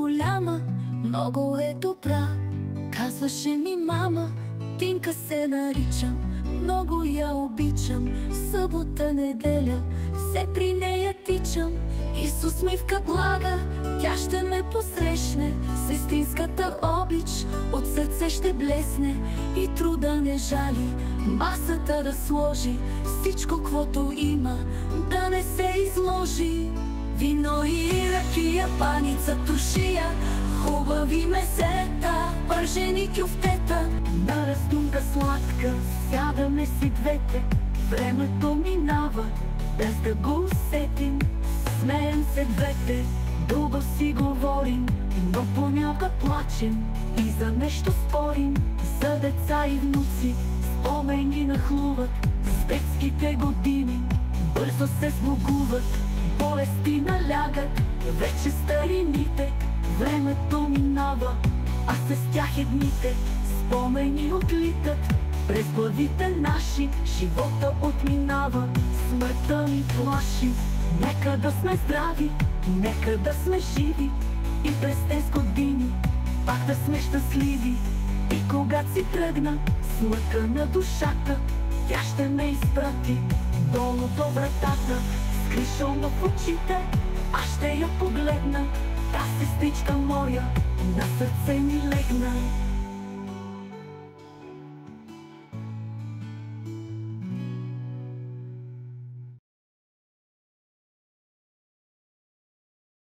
голяма, много е добра. Казваше ми мама, Тинка се наричам, много я обичам. Събота, неделя, все при нея тичам. Исус ми вка блага, тя ще ме посрещне. С истинската обич от сърце ще блесне. И труда не жали, масата да сложи, всичко квото има да не се изложи. Вино и ракия, паница, тушия, хубави месета, пържени кюфтета. На раздумка сладка сядаме си двете. Времето минава, без да го усетим. Смеем се двете, дълго си говорим, но понякога плачем и за нещо спорим. За деца и внуци спомени нахлуват, с детските години бързо се смогуват. Болести налягат, вече старините, времето минава, а с тях е дните. Спомени отлитат през главите наши, живота отминава, смъртта ни плаши. Нека да сме здрави, нека да сме живи и през тези години пак да сме щастливи. И когато си тръгна с мъка на душата, тя ще ме изпрати долу до вратата. С кришома в очите аз ще я погледна, та сестричка моя на сърце ми легна.